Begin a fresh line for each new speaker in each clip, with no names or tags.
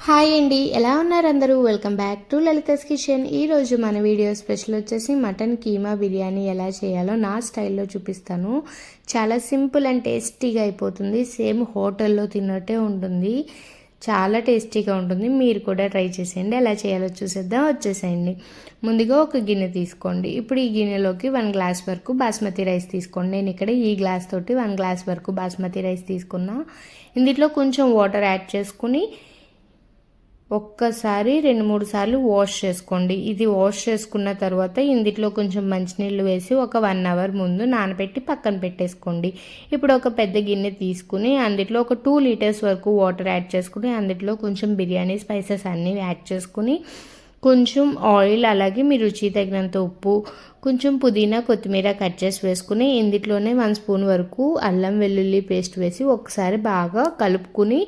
Hi అండి, ఎలా ఉన్నారు అందరూ? Welcome back to Lalitha's kitchen. ఈరోజు మన వీడియో స్పెషల్ వచ్చేసి మటన్ కీమా బిర్యానీ ఎలా చేయాలో నా స్టైల్లో చూపిస్తాను. చాలా సింపుల్ అండ్ టేస్టీగా అయిపోతుంది. సేమ్ హోటల్లో తిన్నట్టే ఉంటుంది. చాలా టేస్టీగా ఉంటుంది. మీరు కూడా ట్రై చేసేయండి. ఎలా చేయాలో చూసేద్దాం, వచ్చేసేయండి. ముందుగా ఒక గిన్నె తీసుకోండి. ఇప్పుడు ఈ గిన్నెలోకి 1 గ్లాస్ వరకు బాస్మతి రైస్ తీసుకోండి. నేను ఇక్కడ ఈ గ్లాస్ తోటి 1 గ్లాస్ వరకు బాస్మతి రైస్ తీసుకున్నా. ఇందులో కొంచెం వాటర్ యాడ్ చేసుకుని ఒక్కసారి 2-3 సార్లు వాష్ చేసుకోండి. ఇది వాష్ చేసుకున్న తర్వాత ఇందులో కొంచెం మంచినీళ్ళు వేసి ఒక 1 అవర్ ముందు నానబెట్టి పక్కన పెట్టేసుకోండి. ఇప్పుడు ఒక పెద్ద గిన్నె తీసుకుని అందులో ఒక 2 లీటర్స్ వరకు వాటర్ యాడ్ చేసుకుని అందులో కొంచెం బిర్యానీ స్పైసెస్ అన్నీ యాడ్ చేసుకుని కొంచెం ఆయిల్, అలాగే మీ రుచి తగినంత ఉప్పు, కొంచెం పుదీనా కొత్తిమీర కట్ చేసి వేసుకుని ఇందులోనే 1 స్పూన్ వరకు అల్లం వెల్లుల్లి పేస్ట్ వేసి ఒకసారి బాగా కలుపుకుని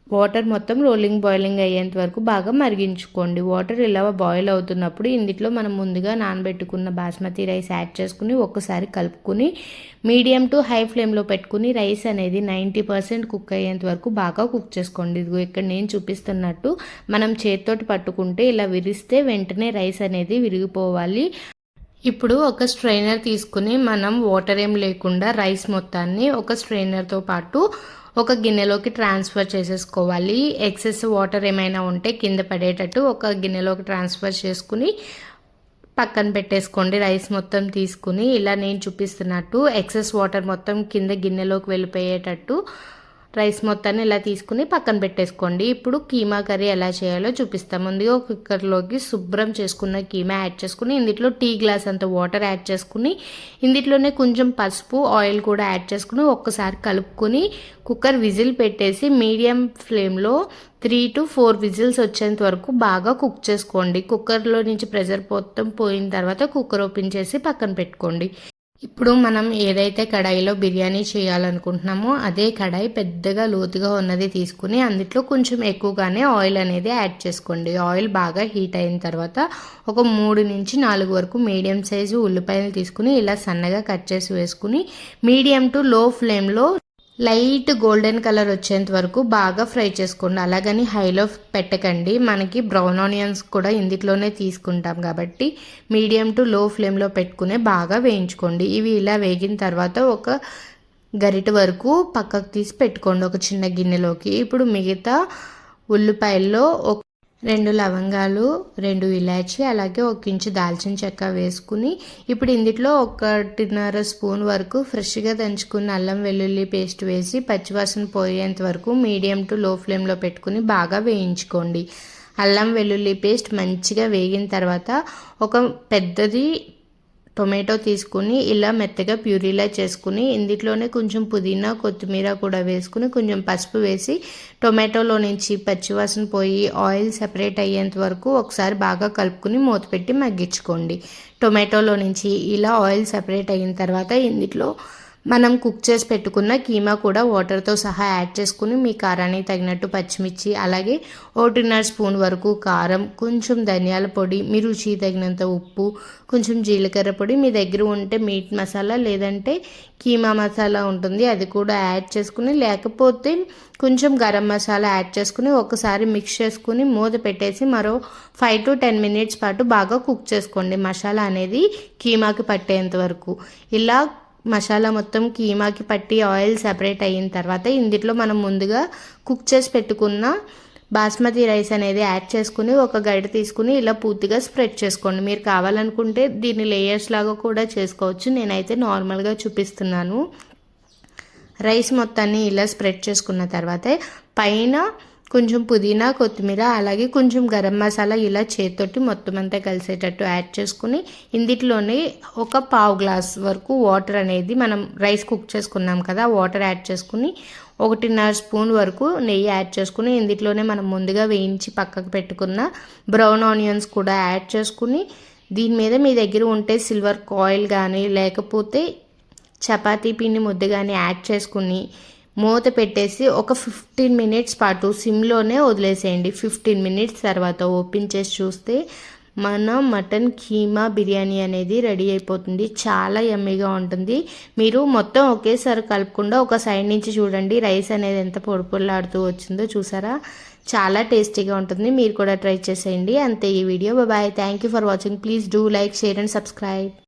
వాటర్ మొత్తం బాయిలింగ్ అయ్యేంత వరకు బాగా మరిగించుకోండి. వాటర్ ఇలా బాయిల్ అవుతున్నప్పుడు ఇందులో మనం ముందుగా నానబెట్టుకున్న బాస్మతి రైస్ యాడ్ చేసుకుని ఒక్కసారి కలుపుకుని మీడియం టు హై ఫ్లేమ్లో పెట్టుకుని రైస్ అనేది 90% కుక్ అయ్యేంత వరకు బాగా కుక్ చేసుకోండి. ఇదిగో ఇక్కడ నేను చూపిస్తున్నట్టు మనం చేతితోటి పట్టుకుంటే ఇలా విరిస్తే వెంటనే రైస్ అనేది విరిగిపోవాలి. ఇప్పుడు ఒక స్ట్రైనర్ తీసుకుని మనం వాటర్ ఏం లేకుండా రైస్ మొత్తాన్ని ఒక స్ట్రైనర్తో పాటు ఒక గిన్నెలోకి ట్రాన్స్ఫర్ చేసేసుకోవాలి. ఎక్సెస్ వాటర్ ఏమైనా ఉంటే కింద పడేటట్టు ఒక గిన్నెలోకి ట్రాన్స్ఫర్ చేసుకుని పక్కన పెట్టేసుకోండి. రైస్ మొత్తం తీసుకుని ఇలా నేను చూపిస్తున్నట్టు ఎక్సెస్ వాటర్ మొత్తం కింద గిన్నెలోకి వెళ్ళిపోయేటట్టు రైస్ మొత్తాన్ని ఇలా తీసుకుని పక్కన పెట్టేసుకోండి. ఇప్పుడు కీమా కర్రీ ఎలా చేయాలో చూపిస్తాం. ముందుగా ఒక కుక్కర్లోకి శుభ్రం చేసుకున్న కీమా యాడ్ చేసుకుని ఇందులో టీ గ్లాస్ అంత వాటర్ యాడ్ చేసుకుని ఇందులోనే కొంచెం పసుపు, ఆయిల్ కూడా యాడ్ చేసుకుని ఒక్కసారి కలుపుకొని కుక్కర్ విజిల్ పెట్టేసి మీడియం ఫ్లేమ్లో 3 to 4 విజిల్స్ వచ్చేంత వరకు బాగా కుక్ చేసుకోండి. కుక్కర్లో నుంచి ప్రెషర్ మొత్తం పోయిన తర్వాత కుక్కర్ ఓపెన్ చేసి పక్కన పెట్టుకోండి. ఇప్పుడు మనం ఏదైతే కడాయిలో బిర్యానీ చేయాలనుకుంటున్నామో అదే కడాయి పెద్దగా లోతుగా ఉన్నది తీసుకుని అందులో కొంచెం ఎక్కువగానే ఆయిల్ అనేది యాడ్ చేసుకోండి. ఆయిల్ బాగా హీట్ అయిన తర్వాత ఒక 3 నుంచి 4 వరకు మీడియం సైజు ఉల్లిపాయలు తీసుకుని ఇలా సన్నగా కట్ చేసి వేసుకుని మీడియం టు లో ఫ్లేమ్లో లైట్ గోల్డెన్ కలర్ వచ్చేంత వరకు బాగా ఫ్రై చేసుకోండి. అలాగని హైలో పెట్టకండి, మనకి బ్రౌన్ ఆనియన్స్ కూడా ఇందులోనే తీసుకుంటాం కాబట్టి మీడియం టు లో ఫ్లేమ్లో పెట్టుకునే బాగా వేయించుకోండి. ఇవి ఇలా వేగిన తర్వాత ఒక గరిటె వరకు పక్కకు తీసి పెట్టుకోండి ఒక చిన్న గిన్నెలోకి. ఇప్పుడు మిగతా ఉల్లిపాయల్లో 2 లవంగాలు, 2 ఇలాచి, అలాగే 1 ఇంచు దాల్చిన చెక్క వేసుకుని ఇప్పుడు ఇందులో 1.5 స్పూన్ వరకు ఫ్రెష్గా దంచుకున్న అల్లం వెల్లుల్లి పేస్ట్ వేసి పచ్చివాసన పోయేంత వరకు మీడియం టు లో ఫ్లేమ్లో పెట్టుకుని బాగా వేయించుకోండి. అల్లం వెల్లుల్లి పేస్ట్ మంచిగా వేగిన తర్వాత ఒక పెద్దది టొమాటో తీసుకుని ఇలా మెత్తగా ప్యూరీలా చేసుకుని ఇందులోనే కొంచెం పుదీనా కొత్తిమీర కూడా వేసుకుని కొంచెం పసుపు వేసి టొమాటోలో నుంచి పచ్చివాసన పోయి ఆయిల్ సెపరేట్ అయ్యేంత వరకు ఒకసారి బాగా కలుపుకుని మూత పెట్టి మగ్గించుకోండి. టొమాటోలో నుంచి ఇలా ఆయిల్ సెపరేట్ అయిన తర్వాత ఇందులో మనం కుక్ చేసి పెట్టుకున్న కీమా కూడా వాటర్తో సహా యాడ్ చేసుకుని మీ కారానికి తగినట్టు పచ్చిమిర్చి, అలాగే 1.5 స్పూన్ వరకు కారం, కొంచెం ధనియాల పొడి, మీ రుచి తగినంత ఉప్పు, కొంచెం జీలకర్ర పొడి, మీ దగ్గర ఉంటే మీట్ మసాలా లేదంటే కీమా మసాలా ఉంటుంది అది కూడా యాడ్ చేసుకుని, లేకపోతే కొంచెం గరం మసాలా యాడ్ చేసుకుని ఒకసారి మిక్స్ చేసుకుని మూత పెట్టేసి మరో 5 to 10 మినిట్స్ పాటు బాగా కుక్ చేసుకోండి. మసాలా అనేది కీమాకి పట్టేంత వరకు ఇలా మసాలా మొత్తం కీమాకి పట్టి ఆయిల్ సెపరేట్ అయిన తర్వాత ఇందులో మనం ముందుగా కుక్ చేసి పెట్టుకున్న బాస్మతి రైస్ అనేది యాడ్ చేసుకుని ఒక గరిటె తీసుకుని ఇలా పూర్తిగా స్ప్రెడ్ చేసుకోండి. మీరు కావాలనుకుంటే దీన్ని లేయర్స్ లాగా కూడా చేసుకోవచ్చు, నేనైతే నార్మల్గా చూపిస్తున్నాను. రైస్ మొత్తాన్ని ఇలా స్ప్రెడ్ చేసుకున్న తర్వాత పైన కొంచెం పుదీనా కొత్తిమీర, అలాగే కొంచెం గరం మసాలా ఇలా చేతితోటి మొత్తం అంతా కలిసేటట్టు యాడ్ చేసుకుని ఇందులోనే ఒక 1/2 గ్లాస్ వరకు వాటర్ అనేది మనం రైస్ కుక్ చేసుకున్నాం కదా వాటర్ యాడ్ చేసుకుని 1.5 స్పూన్ వరకు నెయ్యి యాడ్ చేసుకుని ఇందులోనే మనం ముందుగా వేయించి పక్కకు పెట్టుకున్న బ్రౌన్ ఆనియన్స్ కూడా యాడ్ చేసుకుని దీని మీద మీ దగ్గర ఉంటే సిల్వర్ కాయిల్ కానీ లేకపోతే చపాతీ పిండి ముద్ద కానీ యాడ్ చేసుకుని మూత పెట్టేసి ఒక 15 మినిట్స్ పాటు సిమ్లోనే వదిలేసేయండి. 15 మినిట్స్ తర్వాత ఓపెన్ చేసి చూస్తే మన మటన్ కీమా బిర్యానీ అనేది రెడీ అయిపోతుంది. చాలా యమ్మీగా ఉంటుంది. మీరు మొత్తం ఒకేసారి కలపకుండా ఒక సైడ్ నుంచి చూడండి రైస్ అనేది ఎంత పొడి పొడిలాడుతూ వచ్చిందో చూసారా. చాలా టేస్టీగా ఉంటుంది. మీరు కూడా ట్రై చేసేయండి. అంతే ఈ video. Bye. Thank you for watching. Please do like, share and subscribe.